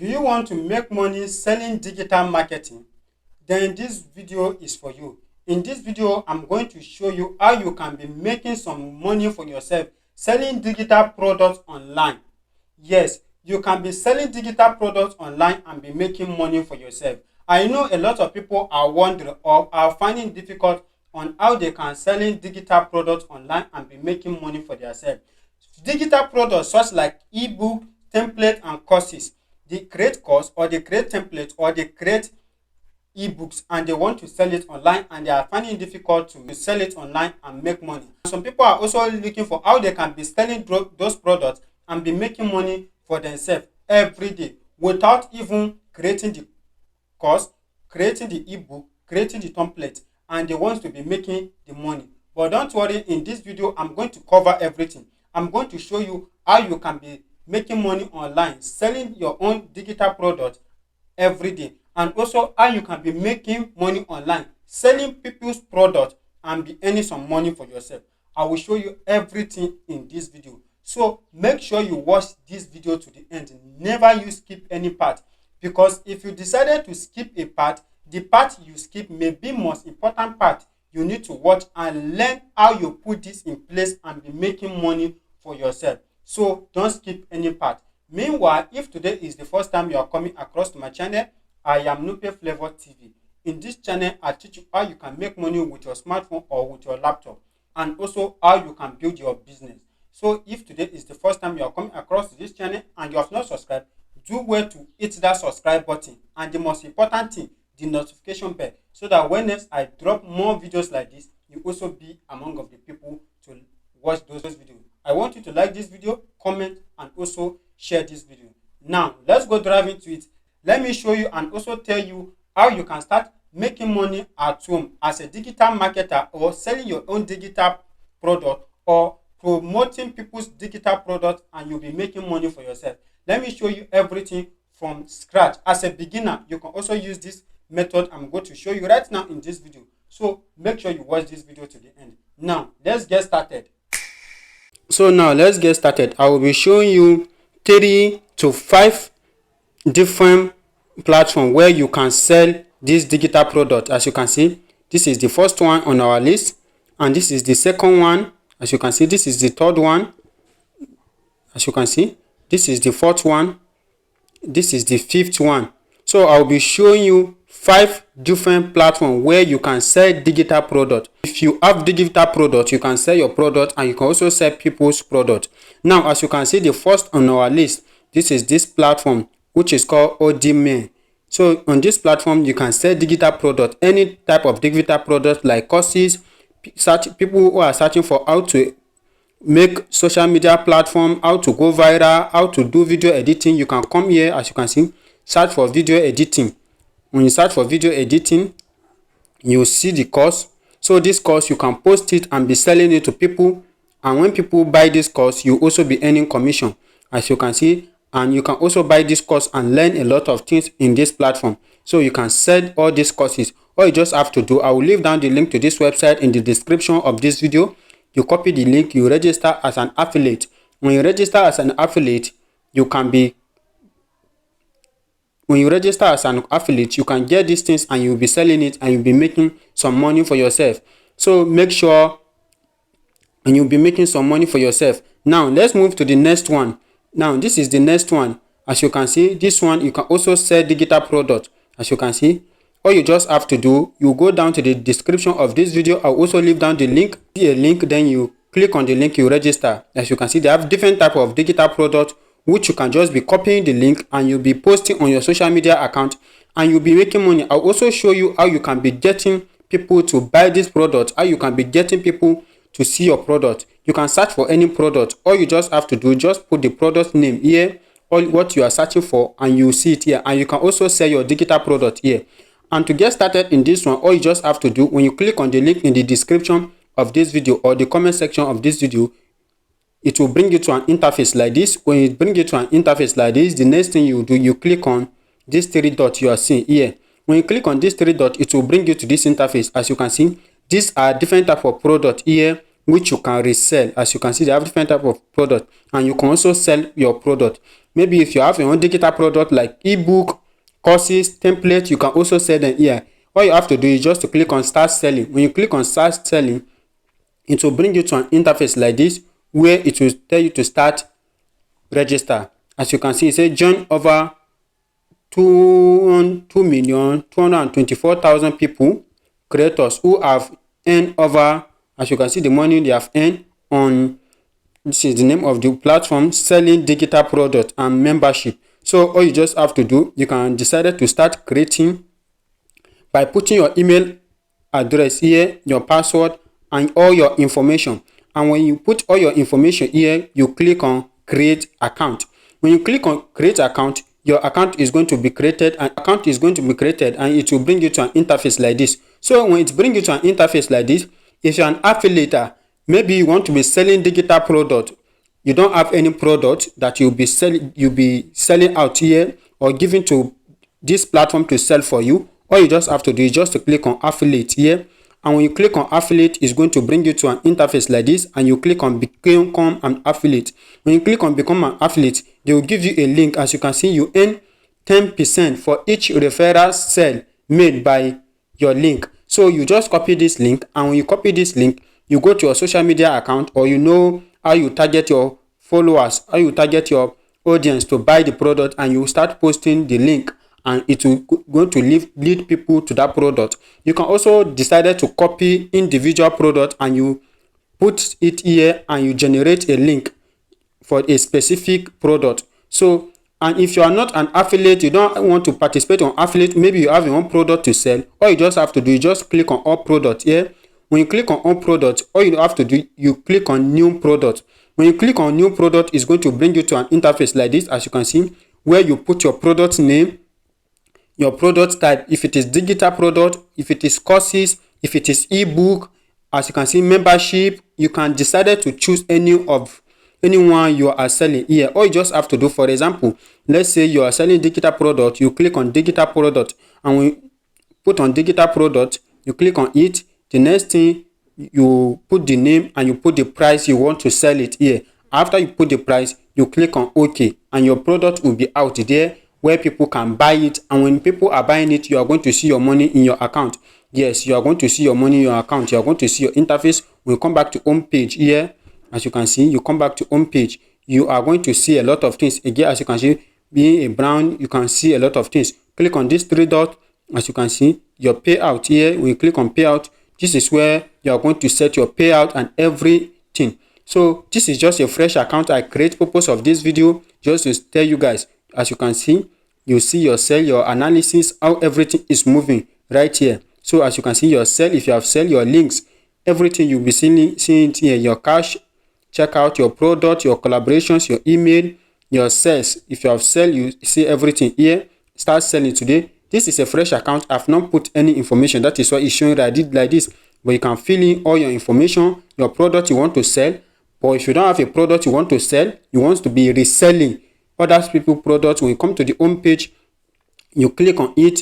Do you want to make money selling digital marketing? Then this video is for you. In this video, I'm going to show you how you can be making some money for yourself selling digital products online. Yes, you can be selling digital products online and be making money for yourself. I know a lot of people are wondering or are finding it difficult on how they can selling digital products online and be making money for themselves. Digital products such like ebook, template and courses. They create course or they create template or they create ebooks and they want to sell it online and they are finding it difficult to sell it online and make money. Some people are also looking for how they can be selling those products and be making money for themselves every day without even creating the course, creating the ebook, creating the template, and they want to be making the money. But don't worry, in this video I'm going to cover everything. I'm going to show you how you can be making money online, selling your own digital product every day, and also how you can be making money online, selling people's product and be earning some money for yourself. I will show you everything in this video. So make sure you watch this video to the end. Never you skip any part, because if you decided to skip a part, the part you skip may be most important part you need to watch and learn how you put this in place and be making money for yourself. So don't skip any part. Meanwhile, if today is the first time you are coming across to my channel, I am Nupe Flavor TV. In this channel, I teach you how you can make money with your smartphone or with your laptop, and also how you can build your business. So if today is the first time you are coming across this channel and you have not subscribed, do well to hit that subscribe button, and the most important thing, the notification bell, so that when next I drop more videos like this, you also be among of the people to watch those videos. I want you to like this video, comment, and also share this video. Now let's go dive into it. Let me show you and also tell you how you can start making money at home as a digital marketer, or selling your own digital product, or promoting people's digital product, and you'll be making money for yourself. Let me show you everything from scratch. As a beginner, you can also use this method I'm going to show you right now in this video. So make sure you watch this video to the end. Now let's get started. I will be showing you 3 to 5 different platforms where you can sell this digital product. As you can see, this is the first one on our list, and this is the second one. As you can see, this is the third one. As you can see, this is the fourth one. This is the fifth one. So I'll be showing you 5 different platforms where you can sell digital product. If you have digital product, you can sell your product, and you can also sell people's product. Now, as you can see, the first on our list, this is this platform which is called Odime. So on this platform, you can sell digital product, any type of digital product like courses. People who are searching for how to make social media platform, how to go viral, how to do video editing, you can come here. As you can see, search for video editing. When you search for video editing, you see the course. So this course, you can post it and be selling it to people, and when people buy this course, you also be earning commission, as you can see. And you can also buy this course and learn a lot of things in this platform. So you can sell all these courses. All you just have to do, I will leave down the link to this website in the description of this video. You copy the link, you register as an affiliate. When you register as an affiliate, you can get these things and you'll be selling it, and you'll be making some money for yourself. So make sure, and you'll be making some money for yourself. Now let's move to the next one. Now this is the next one. As you can see, this one, you can also sell digital product. As you can see, all you just have to do, you go down to the description of this video. I'll also leave down the link. See a link, then you click on the link, you register. As you can see, they have different type of digital product which you can just be copying the link and you'll be posting on your social media account, and you'll be making money. I'll also show you how you can be getting people to buy this product, how you can be getting people to see your product. You can search for any product. All you just have to do, just put the product name here, or what you are searching for, and you see it here. And you can also sell your digital product here. And to get started in this one, all you just have to do, when you click on the link in the description of this video or the comment section of this video, it will bring you to an interface like this. When it brings you to an interface like this, the next thing you do, you click on this 3 dots you are seeing here. When you click on this 3 dots, it will bring you to this interface. As you can see, these are different type of product here which you can resell. As you can see, they have different type of product, and you can also sell your product. Maybe if you have your own digital product like ebook, courses, templates, you can also sell them here. All you have to do is just to click on start selling. When you click on start selling, it will bring you to an interface like this where it will tell you to start register. As you can see, it says join over 2,224,000 people, creators who have earned over, as you can see, the money they have earned on, this is the name of the platform, selling digital product and membership. So all you just have to do, you can decide to start creating by putting your email address here, your password, and all your information. And when you put all your information here, you click on create account. When you click on create account, your account is going to be created, and it will bring you to an interface like this. So when it brings you to an interface like this, if you're an affiliate, maybe you want to be selling digital product, you don't have any product that you'll be selling out here or giving to this platform to sell for you. All you just have to do is just to click on affiliate here, and when you click on affiliate, it's going to bring you to an interface like this, and you click on become an affiliate. When you click on become an affiliate, they will give you a link. As you can see, you earn 10% for each referral sale made by your link. So you just copy this link, and when you copy this link, you go to your social media account, or you know how you target your followers, how you target your audience to buy the product, and you start posting the link, and it will going to lead people to that product. You can also decide to copy individual product, and you put it here, and you generate a link for a specific product. So, and if you are not an affiliate, you don't want to participate on affiliate, maybe you have your own product to sell, all you just have to do is just click on all product here. When you click on all product, all you have to do, you click on new product. When you click on new product, it's going to bring you to an interface like this, as you can see, where you put your product name, your product type, if it is digital product, if it is courses, if it is ebook, as you can see, membership. You can decide to choose anyone you are selling here. All you just have to do, for example, let's say you are selling digital product, you click on digital product, and when you put on digital product, you click on it. The next thing, you put the name and you put the price you want to sell it here. After you put the price, you click on OK, and your product will be out there where people can buy it. And when people are buying it, you are going to see your money in your account. Yes, you are going to see your money in your account. You are going to see your interface. When you come back to home page here, as you can see, you come back to home page, you are going to see a lot of things. Again, as you can see, being a brown, you can see a lot of things. Click on this three dot. As you can see, your payout here, when you click on payout, this is where you are going to set your payout and everything. So this is just a fresh account I create. Purpose of this video just to tell you guys, as you can see, you see your sell, your analysis, how everything is moving right here. So as you can see, your sell, if you have sell, your links, everything you'll be seeing it here, your cash, check out your product, your collaborations, your email, your sales. If you have sell, you see everything here. Start selling today. This is a fresh account. I've not put any information. That is why it's showing that I did like this. But you can fill in all your information, your product you want to sell. But if you don't have a product you want to sell, you want to be reselling other people's products. When you come to the home page, you click on it.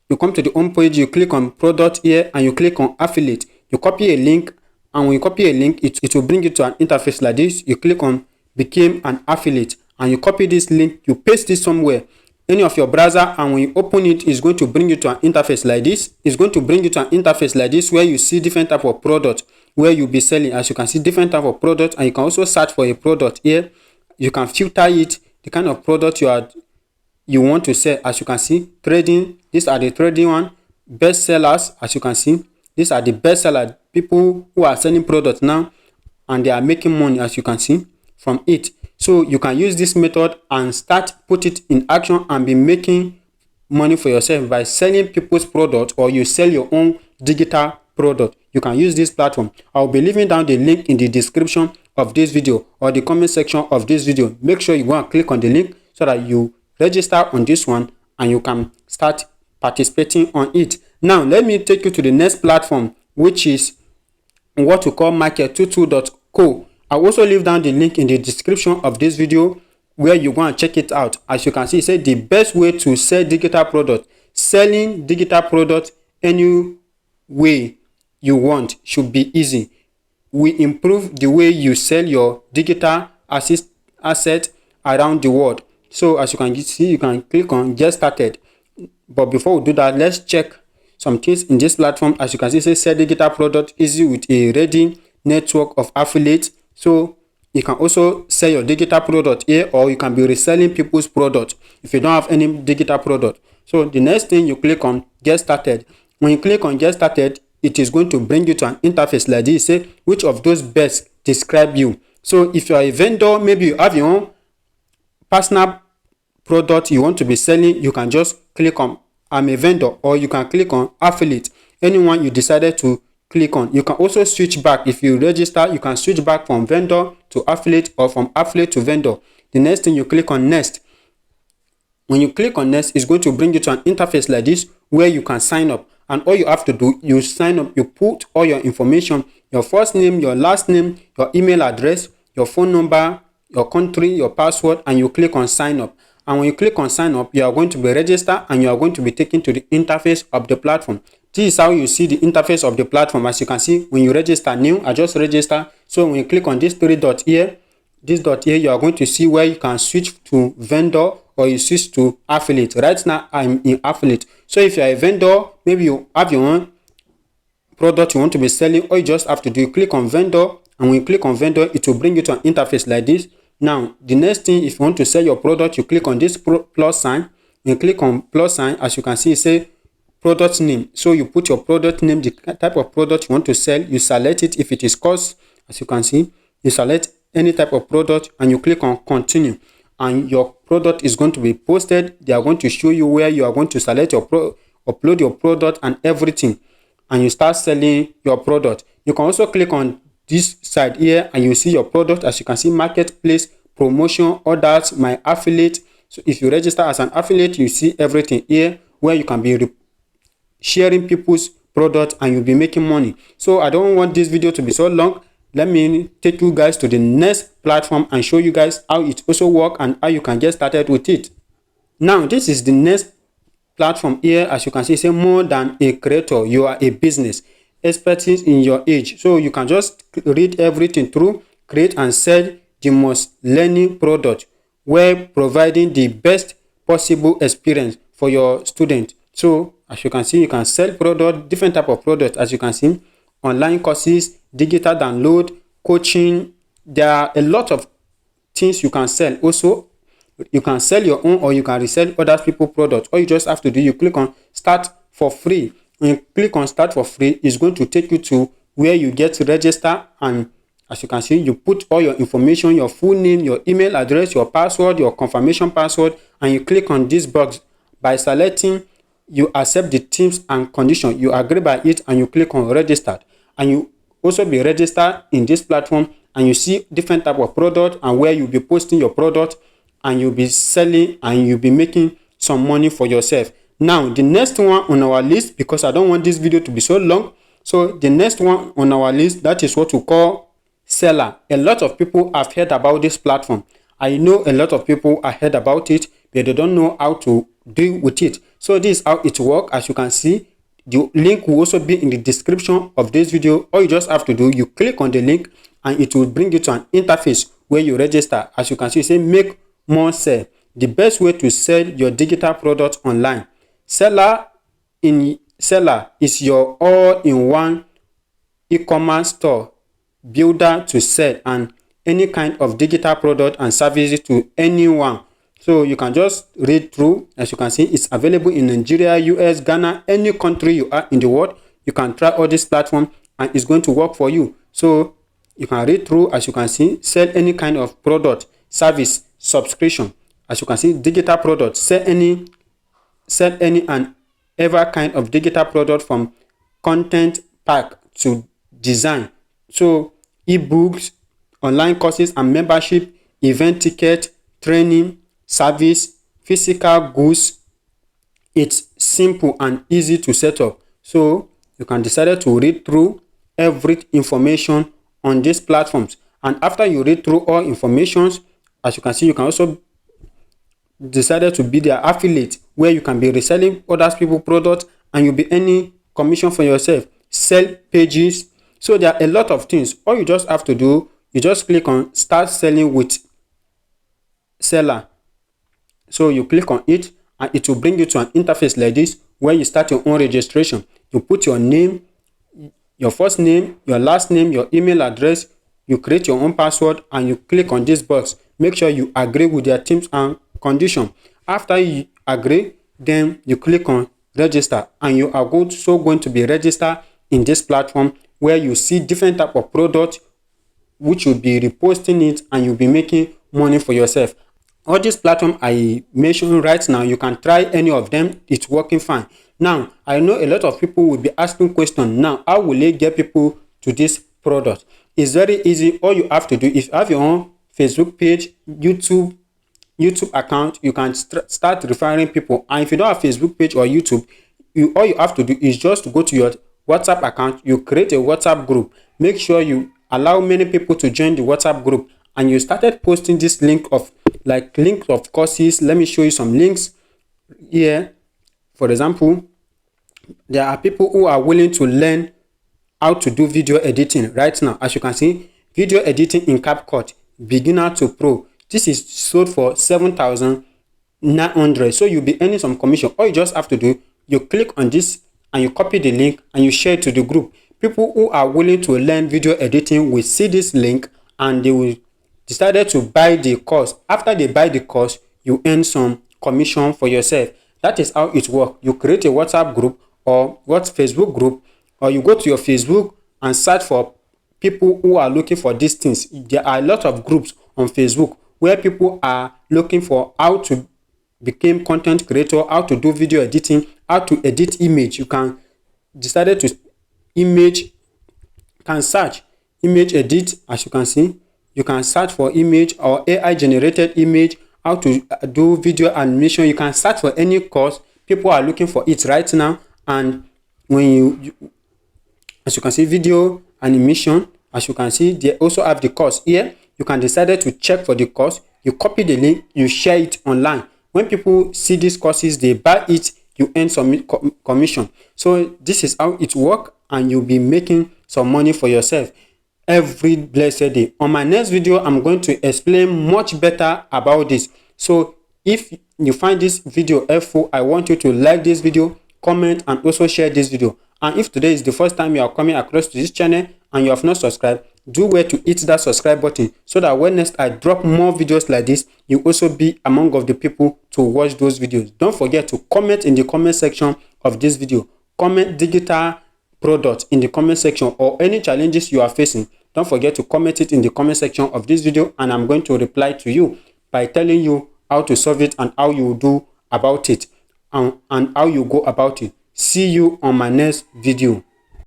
You come to the home page, you click on product here, and you click on affiliate. You copy a link, and when you copy a link, it will bring you to an interface like this. You click on become an affiliate, and you copy this link, you paste it somewhere, any of your browser, and when you open it, it's going to bring you to an interface like this. It's going to bring you to an interface like this where you see different type of product where you'll be selling. As you can see, different type of product, and you can also search for a product here. You can filter it, the kind of product you want to sell. As you can see, trading, these are the trading one. Best sellers, as you can see, these are the best sellers, people who are selling products now and they are making money, as you can see from it. So you can use this method and put it in action and be making money for yourself by selling people's product, or you sell your own digital product. You can use this platform. I'll be leaving down the link in the description of this video or the comment section of this video. Make sure you go and click on the link so that you register on this one and you can start participating on it. Now let me take you to the next platform, which is what we call market22.co. I'll also leave down the link in the description of this video where you go and check it out. As you can see, it says the best way to sell digital product. Selling digital product any way you want should be easy. We improve the way you sell your digital asset around the world. So as you can see, you can click on get started. But before we do that, let's check some things in this platform. As you can see, it says sell digital product easy with a ready network of affiliates. So you can also sell your digital product here, or you can be reselling people's product if you don't have any digital product. So the next thing, you click on get started. When you click on get started, it is going to bring you to an interface like this. Say which of those best describe you. So if you are a vendor, maybe you have your own personal product you want to be selling, you can just click on I'm a vendor, or you can click on affiliate, anyone you decided to click on. You can also switch back. If you register, you can switch back from vendor to affiliate, or from affiliate to vendor. The next thing, you click on next. When you click on next, it's going to bring you to an interface like this where you can sign up. And all you have to do, you sign up, you put all your information, your first name, your last name, your email address, your phone number, your country, your password, and you click on sign up. And when you click on sign up, you are going to be registered and you are going to be taken to the interface of the platform. This is how you see the interface of the platform. As you can see, when you register new, I just register. So when you click on this three dot here, this dot here, you are going to see where you can switch to vendor or you switch to affiliate. Right now, I'm in affiliate. So if you are a vendor, maybe you have your own product you want to be selling, all you just have to do, you click on vendor, and when you click on vendor, it will bring you to an interface like this. Now, the next thing, if you want to sell your product, you click on this plus sign. You click on plus sign. As you can see, it says product name. So you put your product name, the type of product you want to sell. You select it. If it is cost, as you can see, you select any type of product and you click on continue. And your product is going to be posted. They are going to show you where you are going to select your upload your product and everything. And you start selling your product. You can also click on this side here and you see your product. As you can see, marketplace, promotion, orders, my affiliate. So if you register as an affiliate, you see everything here where you can be sharing people's product and you'll be making money. So I don't want this video to be so long. Let me take you guys to the next platform and show you guys how it also works and how you can get started with it. Now, this is the next platform here. As you can see, say more than a creator, you are a business. Expertise in your age. So you can just read everything through, create and sell the most learning product while providing the best possible experience for your student. So as you can see, you can sell product, different type of product. As you can see, online courses, digital download, coaching. There are a lot of things you can sell. Also, you can sell your own or you can resell other people's products. All you just have to do, you click on start for free. When you click on start for free, it's going to take you to where you get to register. And as you can see, you put all your information, your full name, your email address, your password, your confirmation password, and you click on this box. By selecting, you accept the terms and conditions, you agree by it, and you click on registered. And you also be registered in this platform, and you see different type of product and where you'll be posting your product, and you'll be selling and you'll be making some money for yourself. Now, the next one on our list, because I don't want this video to be so long, so the next one on our list, that is what we call seller. A lot of people have heard about this platform. I know a lot of people have heard about it, but they don't know how to deal with it. So this is how it works. As you can see, the link will also be in the description of this video. All you just have to do, you click on the link and it will bring you to an interface where you register. As you can see, it says make more sell. The best way to sell your digital product online. Seller is your all-in-one e-commerce store builder to sell and any kind of digital product and services to anyone. So you can just read through. As you can see, it's available in Nigeria, US, Ghana, any country you are in the world. You can try all this platform and it's going to work for you. So you can read through. As you can see, sell any kind of product, service, subscription. As you can see, digital product, sell any and ever kind of digital product, from content pack to design. So ebooks, online courses and membership, event ticket, training, service, physical goods. It's simple and easy to set up. So you can decide to read through every information on these platforms. And after you read through all informations, as you can see, you can also decided to be their affiliate, where you can be reselling other people's products and you'll be earning commission for yourself. Sell pages. So there are a lot of things. All you just have to do, you just click on start selling with seller. So you click on it and it will bring you to an interface like this where you start your own registration. You put your name, your first name, your last name, your email address, you create your own password and you click on this box. Make sure you agree with their terms and conditions. After you agree, then you click on register and you are going to be registered in this platform where you see different type of products which you'll be reposting it and you'll be making money for yourself. All these platforms I mentioned right now, you can try any of them. It's working fine. Now, I know a lot of people will be asking questions. Now, how will they get people to this product? It's very easy. All you have to do, if you have your own Facebook page, YouTube account, you can start referring people. And if you don't have Facebook page or YouTube, all you have to do is just to go to your WhatsApp account. You create a WhatsApp group. Make sure you allow many people to join the WhatsApp group, and you started posting this link of courses. Let me show you some links here. For example, there are people who are willing to learn how to do video editing right now. As you can see, video editing in CapCut, beginner to pro. This is sold for 7,900. So you'll be earning some commission. All you just have to do, you click on this and you copy the link and you share it to the group. People who are willing to learn video editing will see this link and they will decided to buy the course. After they buy the course, you earn some commission for yourself. That is how it works. You create a WhatsApp group or Facebook group, or you go to your Facebook and search for people who are looking for these things. There are a lot of groups on Facebook where people are looking for how to become content creator, how to do video editing, how to edit image. You can decide to search image edit. As you can see, you can search for image or AI generated image, how to do video animation. You can search for any course. People are looking for it right now. And when as you can see, video animation, as you can see, they also have the course here. You can decide to check for the course. You copy the link, you share it online. When people see these courses, they buy it, you earn some commission. So this is how it works, and you'll be making some money for yourself every blessed day. On my next video, I'm going to explain much better about this. So if you find this video helpful, I want you to like this video, comment, and also share this video. And if today is the first time you are coming across to this channel and you have not subscribed, do well to hit that subscribe button so that when next I drop more videos like this, you also be among of the people to watch those videos. Don't forget to comment in the comment section of this video. Comment digital product in the comment section, or any challenges you are facing. Don't forget to comment it in the comment section of this video, and I'm going to reply to you by telling you how to solve it and how you do about it, and how you go about it. See you on my next video.